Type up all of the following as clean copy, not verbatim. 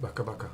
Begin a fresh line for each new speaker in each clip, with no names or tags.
Baka baka.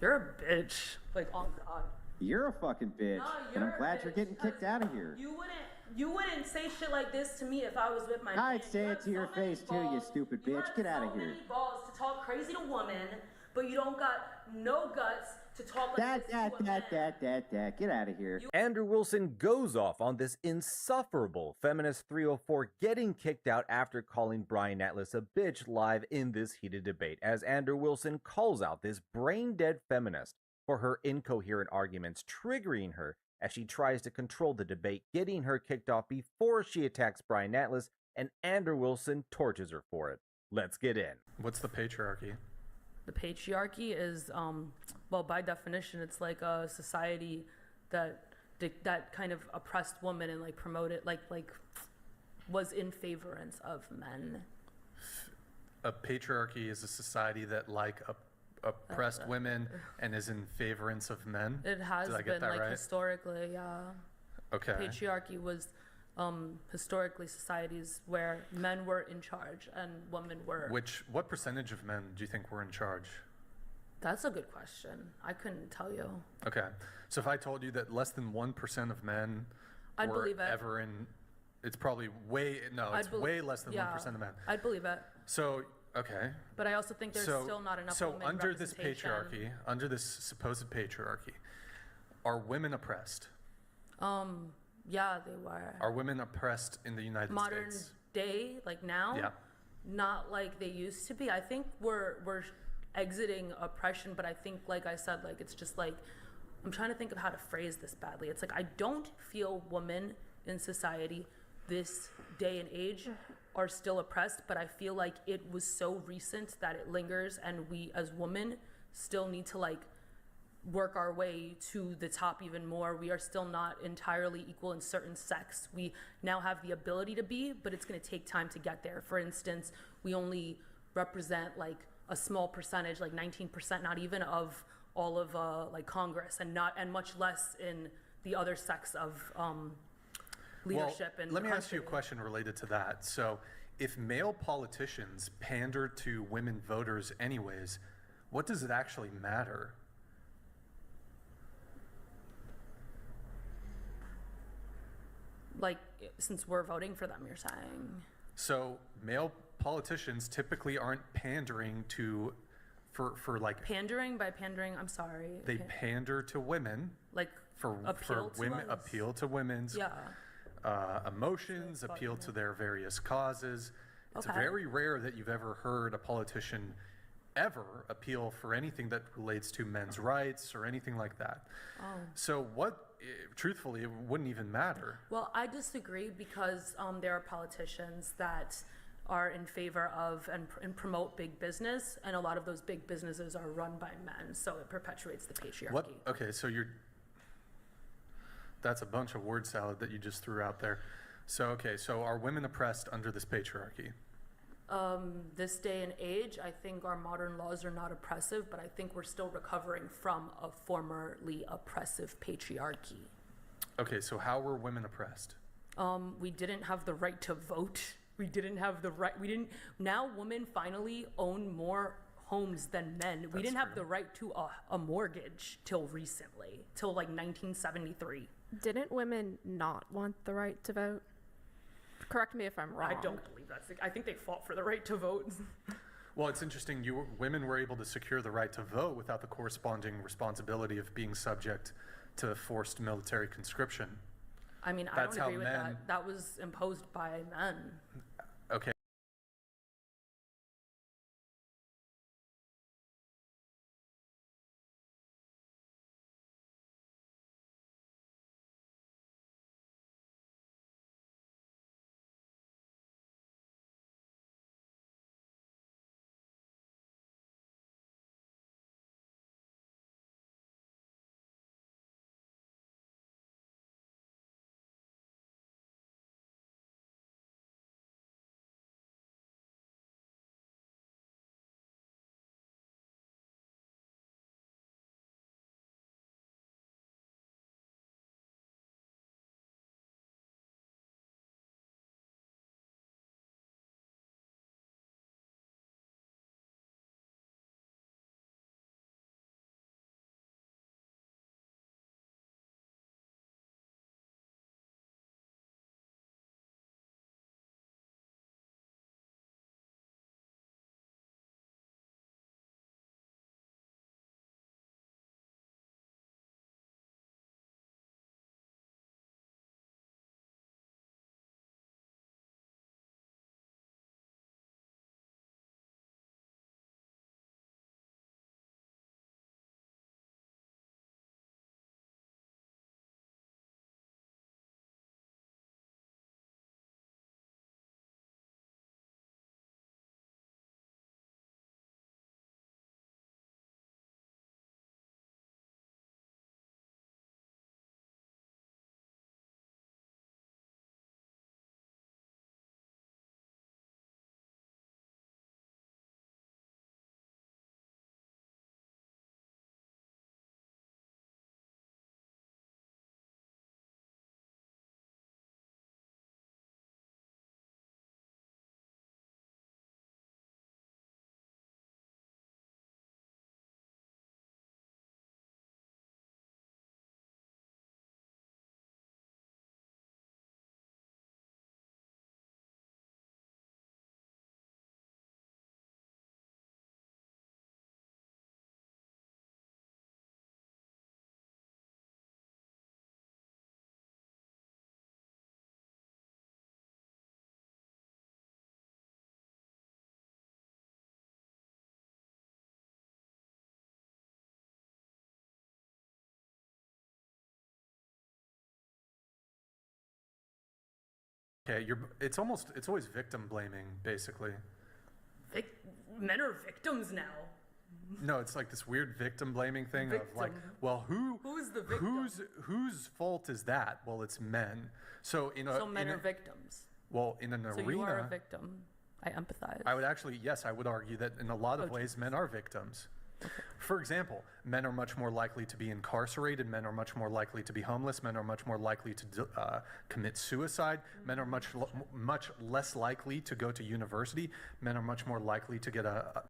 You're a bitch. Like, on God.
You're a fucking bitch, and I'm glad you're getting kicked out of here.
You wouldn't say shit like this to me if I was with my man.
I'd say it to your face too, you stupid bitch. Get out of here.
You have so many balls to talk crazy to women, but you don't got no guts to talk like this to a man.
Get out of here.
Andrew Wilson goes off on this insufferable Feminist 304 getting kicked out after calling Brian Atlas a bitch live in this heated debate, as Andrew Wilson calls out this brain-dead feminist for her incoherent arguments, triggering her as she tries to control the debate, getting her kicked off before she attacks Brian Atlas, and Andrew Wilson torches her for it. Let's get in.
What's the patriarchy?
The patriarchy is, well, by definition, it's like a society that kind of oppressed women and like promoted, like was in favorance of men.
A patriarchy is a society that oppressed women and is in favorance of men.
It has been like
right?
Historically, yeah.
Okay.
Patriarchy was historically societies where men were in charge and women were.
What percentage of men do you think were in charge?
That's a good question. I couldn't tell you.
Okay. So if I told you that less than 1% of men
I'd
were
believe it.
ever in, it's probably way less than 1% of men.
I'd believe it.
So, okay.
But I also think there's still not enough women
So under this
representation.
patriarchy, under this supposed patriarchy, are women oppressed?
Yeah, they were.
Are women oppressed in the United
Modern
States?
day, like now?
Yeah.
Not like they used to be. I think we're exiting oppression, but I think, like I said, like it's just like, I'm trying to think of how to phrase this badly. It's like, I don't feel women in society this day and age are still oppressed, but I feel like it was so recent that it lingers, and we as women still need to like work our way to the top even more. We are still not entirely equal in certain sects. We now have the ability to be, but it's going to take time to get there. For instance, we only represent like a small percentage, like 19%, not even, of all of like Congress, and much less in the other sects of leadership.
Well,
in
let
the
me ask you a
country.
question related to that. So if male politicians pander to women voters anyways, what does it actually matter?
Like, since we're voting for them, you're saying?
So male politicians typically aren't pandering to, for like.
Pandering? By pandering, I'm sorry.
They pander to women.
Like, appeal to
women,
us?
appeal to women's emotions, appeal to their various causes. It's very rare that you've ever heard a politician ever appeal for anything that relates to men's rights or anything like that. So truthfully, it wouldn't even matter.
Well, I disagree, because there are politicians that are in favor of and promote big business, and a lot of those big businesses are run by men, so it perpetuates the patriarchy.
Okay, so that's a bunch of word salad that you just threw out there. So are women oppressed under this patriarchy?
This day and age, I think our modern laws are not oppressive, but I think we're still recovering from a formerly oppressive patriarchy.
Okay, so how were women oppressed?
We didn't have the right to vote. We didn't have the right, now women finally own more homes than men. We didn't have the right to a mortgage till recently, till like 1973.
Didn't women not want the right to vote? Correct me if I'm wrong.
I don't believe that's I think they fought for the right to vote.
Well, it's interesting. Women were able to secure the right to vote without the corresponding responsibility of being subject to forced military conscription.
I mean, I don't agree with that. That was imposed by men.
Okay. Okay, it's always victim blaming, basically.
Men are victims now.
No, it's like this weird victim blaming thing of like,
Victim.
well,
Who's the victim?
whose fault is that? Well, it's men. So
Men are victims.
Well, in an
So
arena,
you are a victim. I empathize.
I would actually, yes, I would argue that in a lot of ways, men are victims. For example, men are much more likely to be incarcerated. Men are much more likely to be homeless. Men are much more likely to commit suicide. Men are much less likely to go to university. Men are much more likely to get